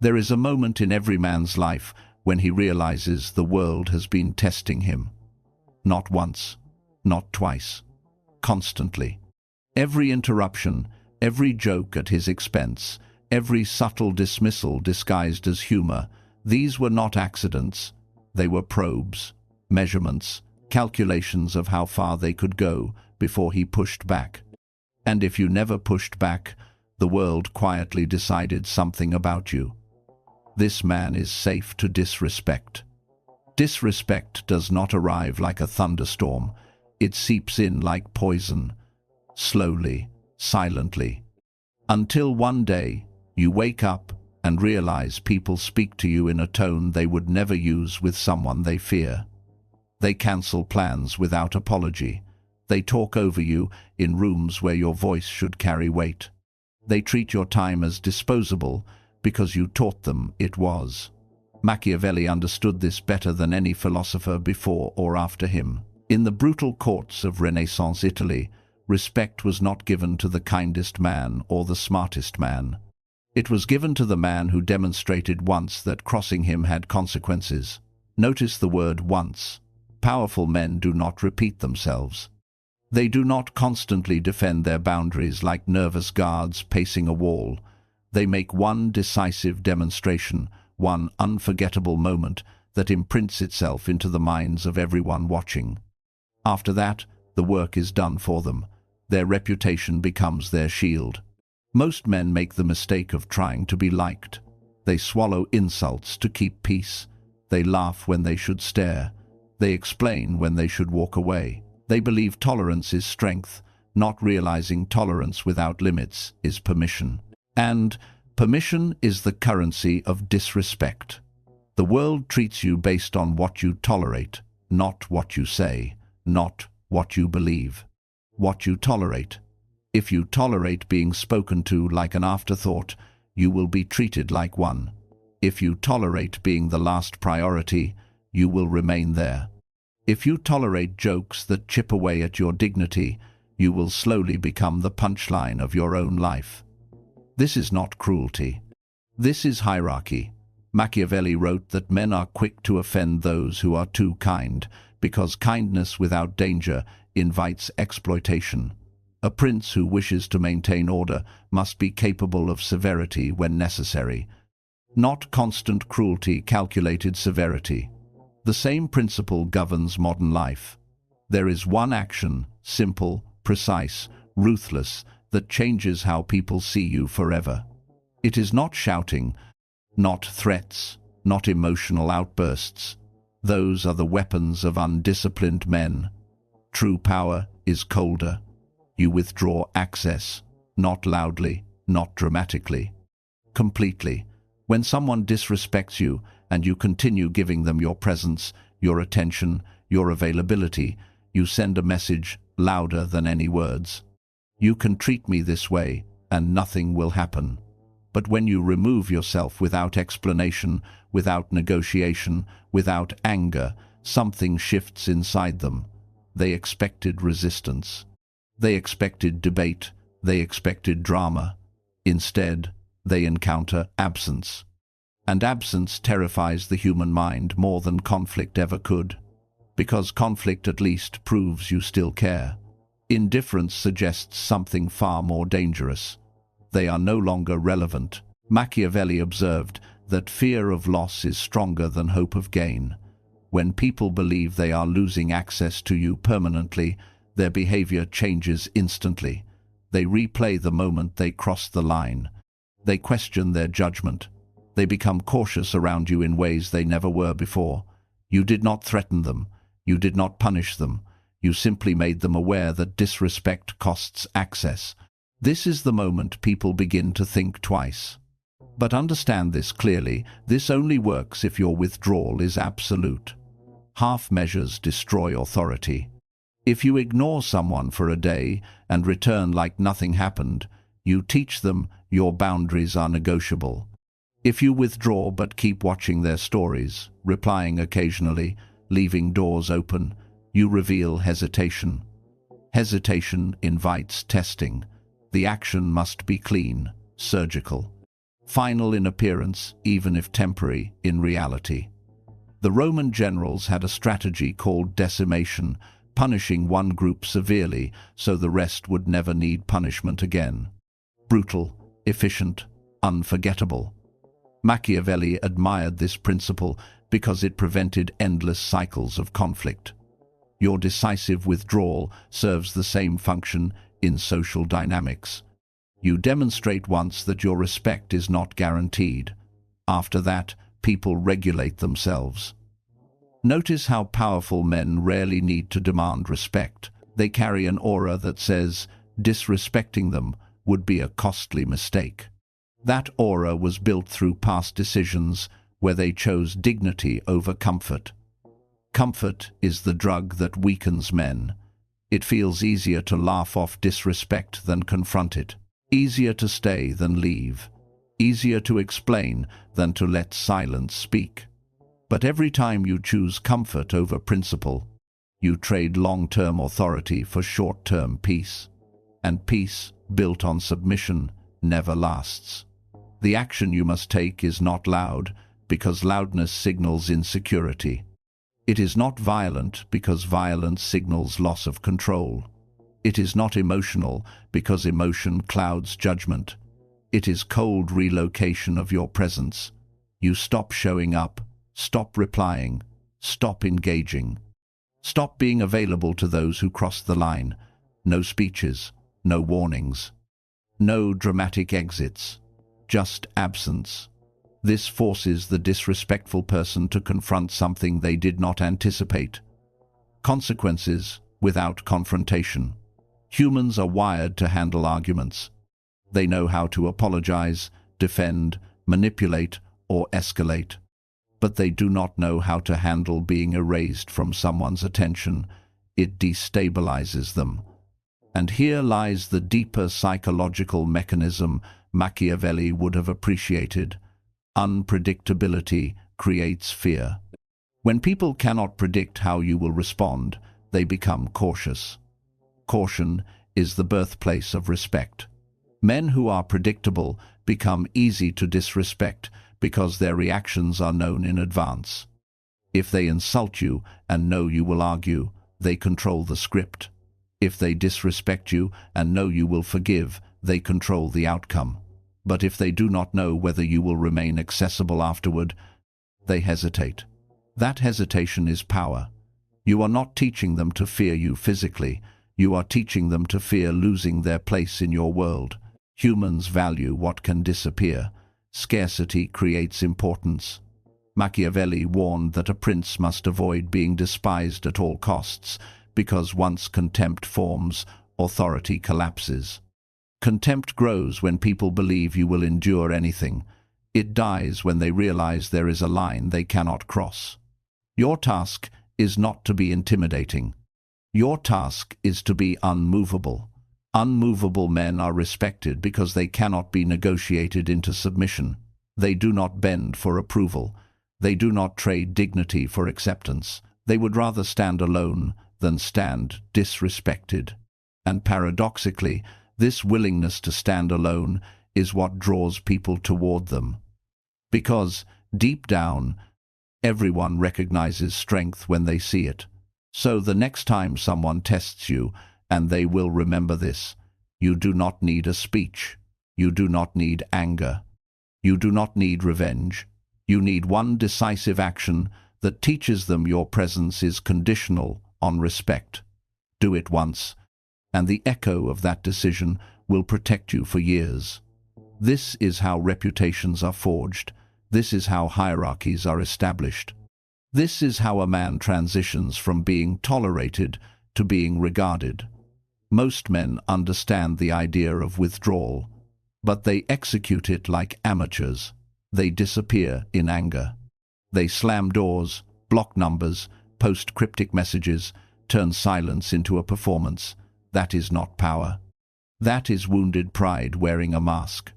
There is a moment in every man's life when he realizes the world has been testing him. Not once, not twice, constantly. Every interruption, every joke at his expense, every subtle dismissal disguised as humor, these were not accidents. They were probes, measurements, calculations of how far they could go before he pushed back. And if you never pushed back, the world quietly decided something about you. This man is safe to disrespect. Disrespect does not arrive like a thunderstorm. It seeps in like poison, slowly, silently, until one day you wake up and realize people speak to you in a tone they would never use with someone they fear. They cancel plans without apology. They talk over you in rooms where your voice should carry weight. They treat your time as disposable because you taught them it was. Machiavelli understood this better than any philosopher before or after him. In the brutal courts of Renaissance Italy, respect was not given to the kindest man or the smartest man. It was given to the man who demonstrated once that crossing him had consequences. Notice the word once. Powerful men do not repeat themselves. They do not constantly defend their boundaries like nervous guards pacing a wall. They make one decisive demonstration, one unforgettable moment that imprints itself into the minds of everyone watching. After that, the work is done for them. Their reputation becomes their shield. Most men make the mistake of trying to be liked. They swallow insults to keep peace. They laugh when they should stare. They explain when they should walk away. They believe tolerance is strength, not realizing tolerance without limits is permission. And permission is the currency of disrespect. The world treats you based on what you tolerate, not what you say, not what you believe. What you tolerate. If you tolerate being spoken to like an afterthought, you will be treated like one. If you tolerate being the last priority, you will remain there. If you tolerate jokes that chip away at your dignity, you will slowly become the punchline of your own life. This is not cruelty. This is hierarchy. Machiavelli wrote that men are quick to offend those who are too kind, because kindness without danger invites exploitation. A prince who wishes to maintain order must be capable of severity when necessary. Not constant cruelty, calculated severity. The same principle governs modern life. There is one action, simple, precise, ruthless, that changes how people see you forever. It is not shouting, not threats, not emotional outbursts. Those are the weapons of undisciplined men. True power is colder. You withdraw access, not loudly, not dramatically. Completely. When someone disrespects you and you continue giving them your presence, your attention, your availability, you send a message louder than any words. You can treat me this way and nothing will happen. But when you remove yourself without explanation, without negotiation, without anger, something shifts inside them. They expected resistance. They expected debate. They expected drama. Instead, they encounter absence. And absence terrifies the human mind more than conflict ever could. Because conflict at least proves you still care. Indifference suggests something far more dangerous. They are no longer relevant. Machiavelli observed that fear of loss is stronger than hope of gain. When people believe they are losing access to you permanently, their behavior changes instantly. They replay the moment they cross the line. They question their judgment. They become cautious around you in ways they never were before. You did not threaten them. You did not punish them. You simply made them aware that disrespect costs access. This is the moment people begin to think twice. But understand this clearly, this only works if your withdrawal is absolute. Half measures destroy authority. If you ignore someone for a day and return like nothing happened, you teach them your boundaries are negotiable. If you withdraw but keep watching their stories, replying occasionally, leaving doors open, you reveal hesitation. Hesitation invites testing. The action must be clean, surgical. final in appearance, even if temporary in reality. The Roman generals had a strategy called decimation, punishing one group severely so the rest would never need punishment again. Brutal, efficient, unforgettable. Machiavelli admired this principle because it prevented endless cycles of conflict. Your decisive withdrawal serves the same function in social dynamics. You demonstrate once that your respect is not guaranteed. After that, people regulate themselves. Notice how powerful men rarely need to demand respect. They carry an aura that says disrespecting them would be a costly mistake. That aura was built through past decisions where they chose dignity over comfort. Comfort is the drug that weakens men. It feels easier to laugh off disrespect than confront it, easier to stay than leave, easier to explain than to let silence speak. But every time you choose comfort over principle, you trade long-term authority for short-term peace. And peace, built on submission, never lasts. The action you must take is not loud, because loudness signals insecurity. It is not violent, because violence signals loss of control. It is not emotional, because emotion clouds judgment. It is cold relocation of your presence. You stop showing up, stop replying, stop engaging. Stop being available to those who cross the line. No speeches, no warnings, no dramatic exits, just absence. This forces the disrespectful person to confront something they did not anticipate. Consequences without confrontation. Humans are wired to handle arguments. They know how to apologize, defend, manipulate, or escalate. But they do not know how to handle being erased from someone's attention. It destabilizes them. And here lies the deeper psychological mechanism Machiavelli would have appreciated. Unpredictability creates fear. When people cannot predict how you will respond, they become cautious. Caution is the birthplace of respect. Men who are predictable become easy to disrespect because their reactions are known in advance. If they insult you and know you will argue, they control the script. If they disrespect you and know you will forgive, they control the outcome. But if they do not know whether you will remain accessible afterward, they hesitate. That hesitation is power. You are not teaching them to fear you physically. You are teaching them to fear losing their place in your world. Humans value what can disappear. Scarcity creates importance. Machiavelli warned that a prince must avoid being despised at all costs, because once contempt forms, authority collapses. Contempt grows when people believe you will endure anything. It dies when they realize there is a line they cannot cross. Your task is not to be intimidating. Your task is to be unmovable. Unmovable men are respected because they cannot be negotiated into submission. They do not bend for approval. They do not trade dignity for acceptance. They would rather stand alone than stand disrespected. And paradoxically, this willingness to stand alone is what draws people toward them. Because, deep down, everyone recognizes strength when they see it. So the next time someone tests you, and they will remember this, you do not need a speech. You do not need anger. You do not need revenge. You need one decisive action that teaches them your presence is conditional on respect. Do it once, and the echo of that decision will protect you for years. This is how reputations are forged. This is how hierarchies are established. This is how a man transitions from being tolerated to being regarded. Most men understand the idea of withdrawal, but they execute it like amateurs. They disappear in anger. They slam doors, block numbers, post cryptic messages, turn silence into a performance. That is not power. That is wounded pride wearing a mask.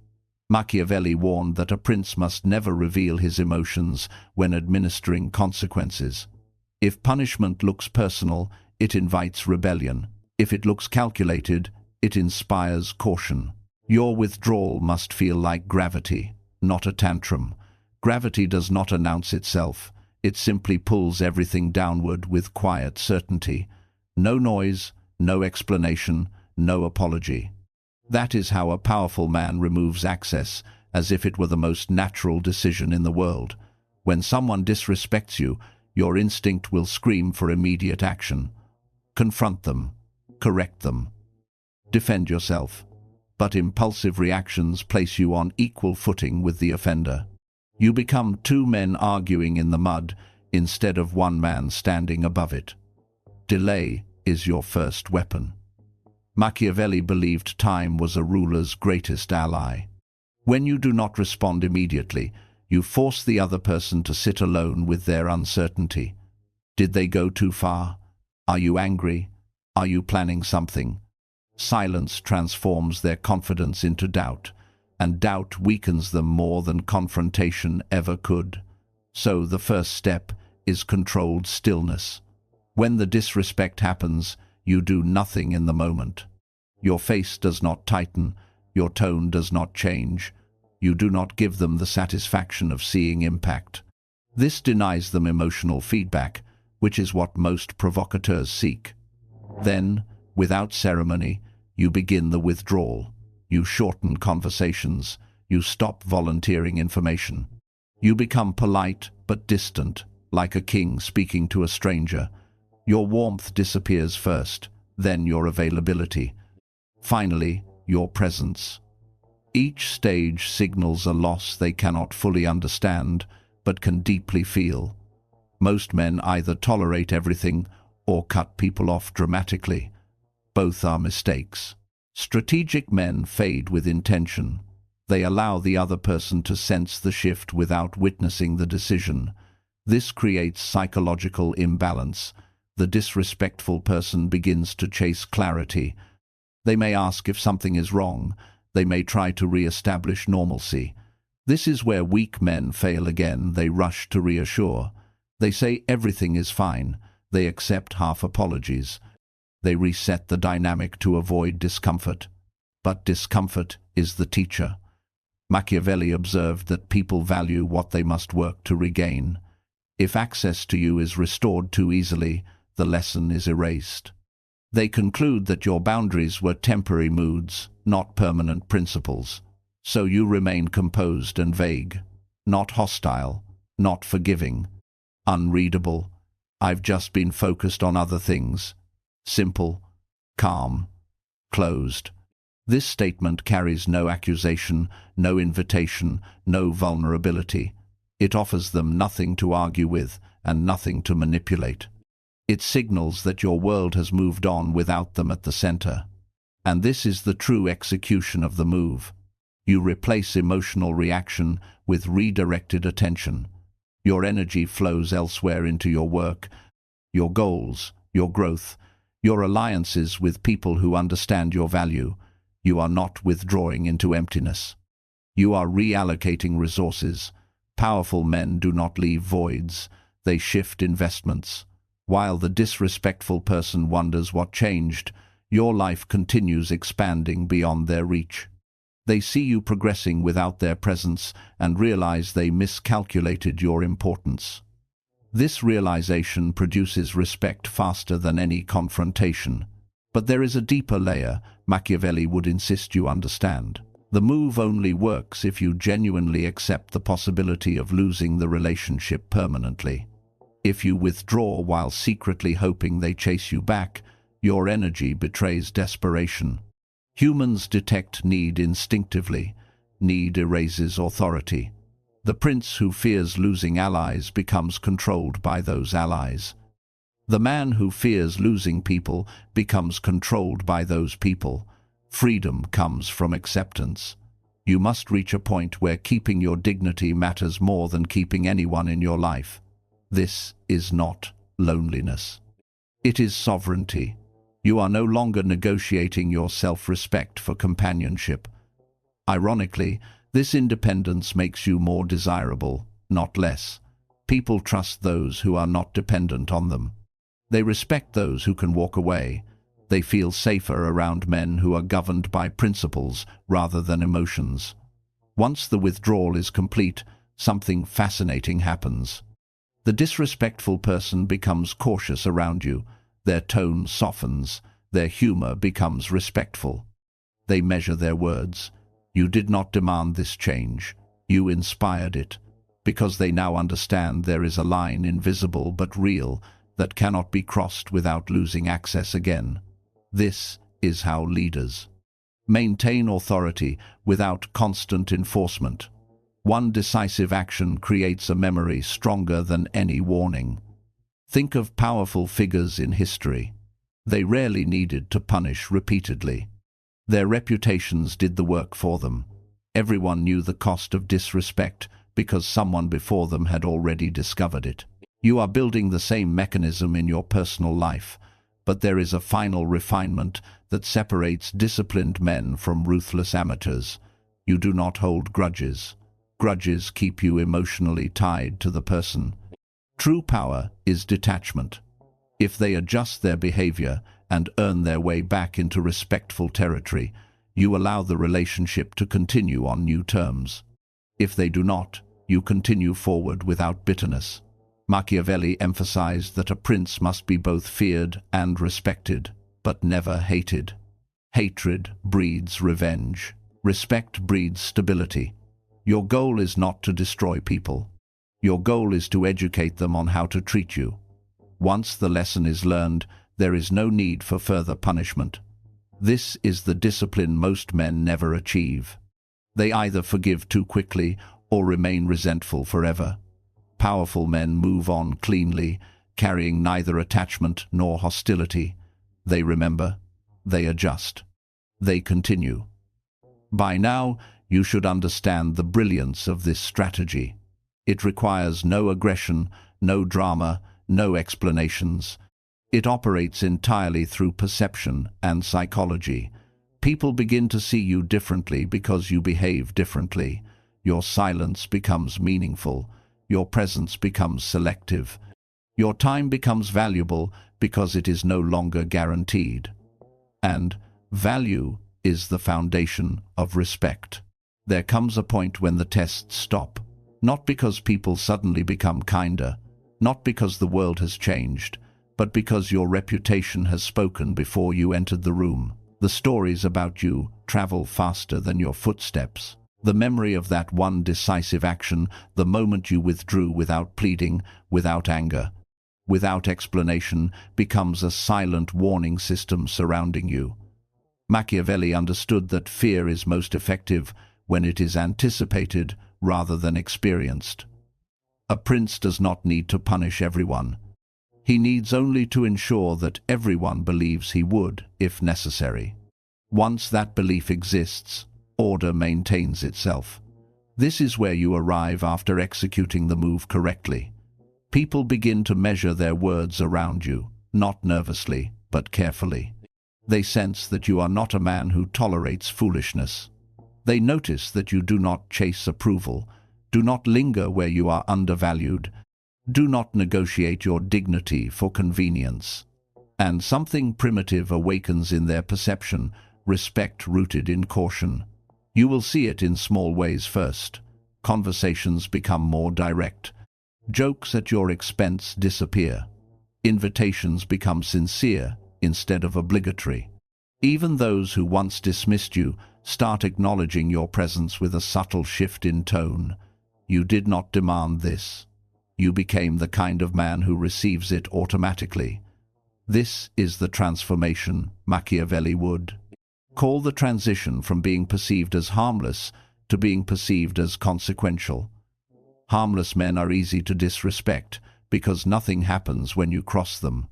Machiavelli warned that a prince must never reveal his emotions when administering consequences. If punishment looks personal, it invites rebellion. If it looks calculated, it inspires caution. Your withdrawal must feel like gravity, not a tantrum. Gravity does not announce itself. It simply pulls everything downward with quiet certainty. No noise, no explanation, no apology. That is how a powerful man removes access, as if it were the most natural decision in the world. When someone disrespects you, your instinct will scream for immediate action. Confront them. Correct them. Defend yourself. But impulsive reactions place you on equal footing with the offender. You become two men arguing in the mud instead of one man standing above it. Delay is your first weapon. Machiavelli believed time was a ruler's greatest ally. When you do not respond immediately, you force the other person to sit alone with their uncertainty. Did they go too far? Are you angry? Are you planning something? Silence transforms their confidence into doubt, and doubt weakens them more than confrontation ever could. So the first step is controlled stillness. When the disrespect happens, you do nothing in the moment. Your face does not tighten, your tone does not change. You do not give them the satisfaction of seeing impact. This denies them emotional feedback, which is what most provocateurs seek. Then, without ceremony, you begin the withdrawal. You shorten conversations. You stop volunteering information. You become polite but distant, like a king speaking to a stranger. Your warmth disappears first, then your availability. Finally, your presence. Each stage signals a loss they cannot fully understand, but can deeply feel. Most men either tolerate everything or cut people off dramatically. Both are mistakes. Strategic men fade with intention. They allow the other person to sense the shift without witnessing the decision. This creates psychological imbalance. The disrespectful person begins to chase clarity. They may ask if something is wrong. They may try to re-establish normalcy. This is where weak men fail again. They rush to reassure. They say everything is fine. They accept half apologies. They reset the dynamic to avoid discomfort. But discomfort is the teacher. Machiavelli observed that people value what they must work to regain. If access to you is restored too easily, the lesson is erased. They conclude that your boundaries were temporary moods, not permanent principles. So you remain composed and vague, not hostile, not forgiving, unreadable. I've just been focused on other things. Simple, calm, closed. This statement carries no accusation, no invitation, no vulnerability. It offers them nothing to argue with and nothing to manipulate. It signals that your world has moved on without them at the center. And this is the true execution of the move. You replace emotional reaction with redirected attention. Your energy flows elsewhere into your work, your goals, your growth, your alliances with people who understand your value. You are not withdrawing into emptiness. You are reallocating resources. Powerful men do not leave voids. They shift investments. While the disrespectful person wonders what changed, your life continues expanding beyond their reach. They see you progressing without their presence and realize they miscalculated your importance. This realization produces respect faster than any confrontation. But there is a deeper layer Machiavelli would insist you understand. The move only works if you genuinely accept the possibility of losing the relationship permanently. If you withdraw while secretly hoping they chase you back, your energy betrays desperation. Humans detect need instinctively. Need erases authority. The prince who fears losing allies becomes controlled by those allies. The man who fears losing people becomes controlled by those people. Freedom comes from acceptance. You must reach a point where keeping your dignity matters more than keeping anyone in your life. This is not loneliness. It is sovereignty. You are no longer negotiating your self-respect for companionship. Ironically, this independence makes you more desirable, not less. People trust those who are not dependent on them. They respect those who can walk away. They feel safer around men who are governed by principles rather than emotions. Once the withdrawal is complete, something fascinating happens. The disrespectful person becomes cautious around you, their tone softens, their humor becomes respectful. They measure their words. You did not demand this change, you inspired it, because they now understand there is a line invisible but real that cannot be crossed without losing access again. This is how leaders maintain authority without constant enforcement. One decisive action creates a memory stronger than any warning. Think of powerful figures in history. They rarely needed to punish repeatedly. Their reputations did the work for them. Everyone knew the cost of disrespect because someone before them had already discovered it. You are building the same mechanism in your personal life, but there is a final refinement that separates disciplined men from ruthless amateurs. You do not hold grudges. Grudges keep you emotionally tied to the person. True power is detachment. If they adjust their behavior and earn their way back into respectful territory, you allow the relationship to continue on new terms. If they do not, you continue forward without bitterness. Machiavelli emphasized that a prince must be both feared and respected, but never hated. Hatred breeds revenge. Respect breeds stability. Your goal is not to destroy people. Your goal is to educate them on how to treat you. Once the lesson is learned, there is no need for further punishment. This is the discipline most men never achieve. They either forgive too quickly or remain resentful forever. Powerful men move on cleanly, carrying neither attachment nor hostility. They remember, they adjust, they continue. By now, you should understand the brilliance of this strategy. It requires no aggression, no drama, no explanations. It operates entirely through perception and psychology. People begin to see you differently because you behave differently. Your silence becomes meaningful. Your presence becomes selective. Your time becomes valuable because it is no longer guaranteed. And value is the foundation of respect. There comes a point when the tests stop, not because people suddenly become kinder, not because the world has changed, but because your reputation has spoken before you entered the room. The stories about you travel faster than your footsteps. The memory of that one decisive action, the moment you withdrew without pleading, without anger, without explanation, becomes a silent warning system surrounding you. Machiavelli understood that fear is most effective when it is anticipated rather than experienced. A prince does not need to punish everyone. He needs only to ensure that everyone believes he would, if necessary. Once that belief exists, order maintains itself. This is where you arrive after executing the move correctly. People begin to measure their words around you, not nervously, but carefully. They sense that you are not a man who tolerates foolishness. They notice that you do not chase approval, do not linger where you are undervalued, do not negotiate your dignity for convenience. And something primitive awakens in their perception, respect rooted in caution. You will see it in small ways first. Conversations become more direct. Jokes at your expense disappear. Invitations become sincere instead of obligatory. Even those who once dismissed you start acknowledging your presence with a subtle shift in tone. You did not demand this. You became the kind of man who receives it automatically. This is the transformation Machiavelli would call the transition from being perceived as harmless to being perceived as consequential. Harmless men are easy to disrespect because nothing happens when you cross them.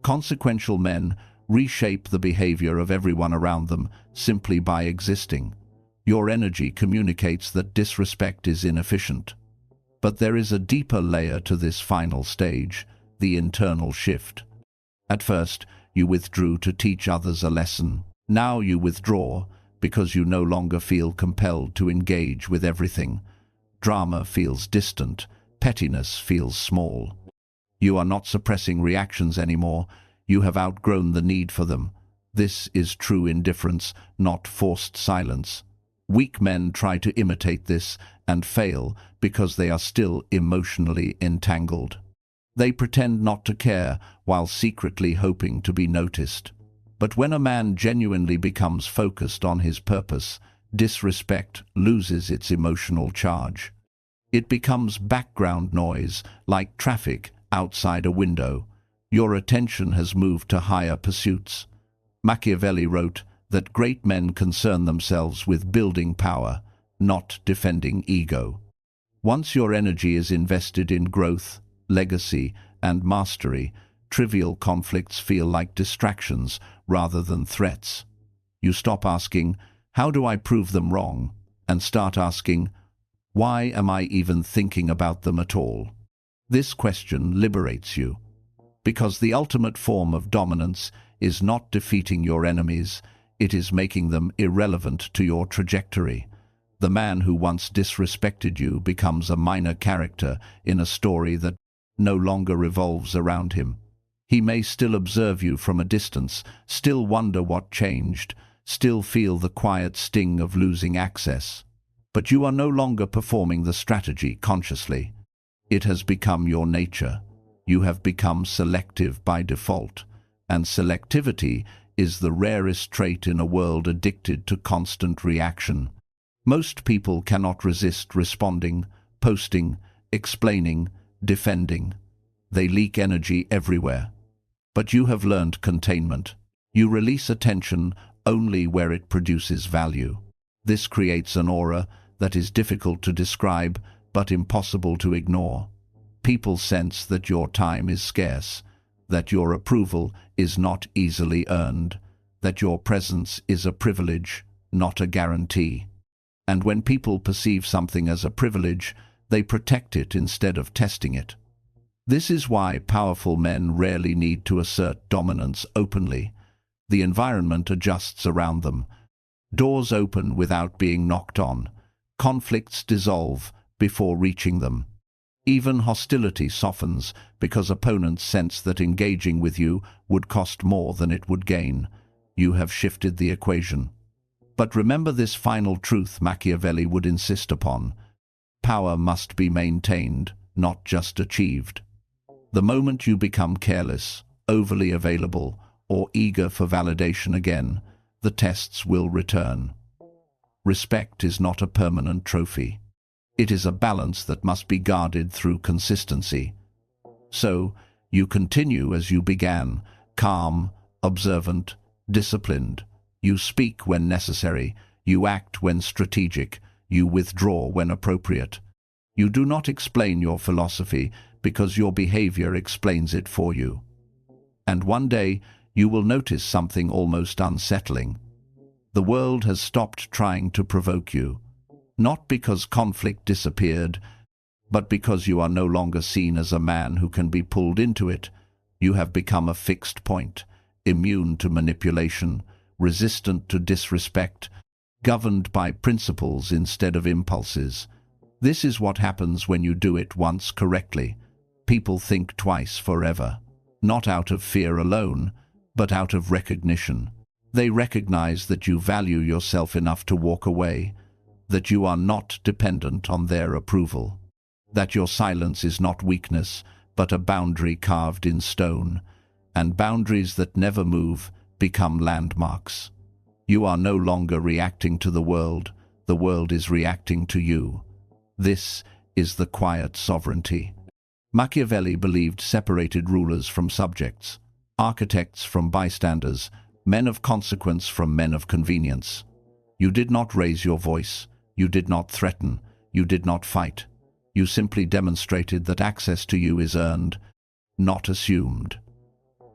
Consequential men reshape the behavior of everyone around them simply by existing. Your energy communicates that disrespect is inefficient. But there is a deeper layer to this final stage, the internal shift. At first, you withdrew to teach others a lesson. Now you withdraw because you no longer feel compelled to engage with everything. Drama feels distant, pettiness feels small. You are not suppressing reactions anymore. You have outgrown the need for them. This is true indifference, not forced silence. Weak men try to imitate this and fail because they are still emotionally entangled. They pretend not to care while secretly hoping to be noticed. But when a man genuinely becomes focused on his purpose, disrespect loses its emotional charge. It becomes background noise, like traffic outside a window. Your attention has moved to higher pursuits. Machiavelli wrote that great men concern themselves with building power, not defending ego. Once your energy is invested in growth, legacy, and mastery, trivial conflicts feel like distractions rather than threats. You stop asking, "How do I prove them wrong?" and start asking, "Why am I even thinking about them at all?" This question liberates you, because the ultimate form of dominance is not defeating your enemies, it is making them irrelevant to your trajectory. The man who once disrespected you becomes a minor character in a story that no longer revolves around him. He may still observe you from a distance, still wonder what changed, still feel the quiet sting of losing access. But you are no longer performing the strategy consciously. It has become your nature. You have become selective by default, and selectivity is the rarest trait in a world addicted to constant reaction. Most people cannot resist responding, posting, explaining, defending. They leak energy everywhere. But you have learned containment. You release attention only where it produces value. This creates an aura that is difficult to describe but impossible to ignore. People sense that your time is scarce, that your approval is not easily earned, that your presence is a privilege, not a guarantee. And when people perceive something as a privilege, they protect it instead of testing it. This is why powerful men rarely need to assert dominance openly. The environment adjusts around them. Doors open without being knocked on. Conflicts dissolve before reaching them. Even hostility softens because opponents sense that engaging with you would cost more than it would gain. You have shifted the equation. But remember this final truth Machiavelli would insist upon. Power must be maintained, not just achieved. The moment you become careless, overly available, or eager for validation again, the tests will return. Respect is not a permanent trophy. It is a balance that must be guarded through consistency. So, you continue as you began, calm, observant, disciplined. You speak when necessary, you act when strategic, you withdraw when appropriate. You do not explain your philosophy because your behavior explains it for you. And one day, you will notice something almost unsettling. The world has stopped trying to provoke you, not because conflict disappeared, but because you are no longer seen as a man who can be pulled into it. You have become a fixed point, immune to manipulation, resistant to disrespect, governed by principles instead of impulses. This is what happens when you do it once correctly. People think twice forever, not out of fear alone, but out of recognition. They recognize that you value yourself enough to walk away, that you are not dependent on their approval, that your silence is not weakness, but a boundary carved in stone, and boundaries that never move become landmarks. You are no longer reacting to the world is reacting to you. This is the quiet sovereignty. Machiavelli believed separated rulers from subjects, architects from bystanders, men of consequence from men of convenience. You did not raise your voice, you did not threaten, you did not fight. You simply demonstrated that access to you is earned, not assumed.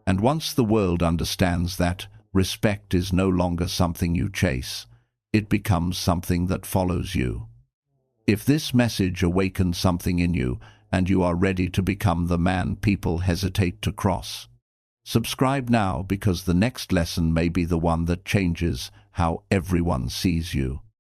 And once the world understands that, respect is no longer something you chase, it becomes something that follows you. If this message awakens something in you, and you are ready to become the man people hesitate to cross, subscribe now, because the next lesson may be the one that changes how everyone sees you.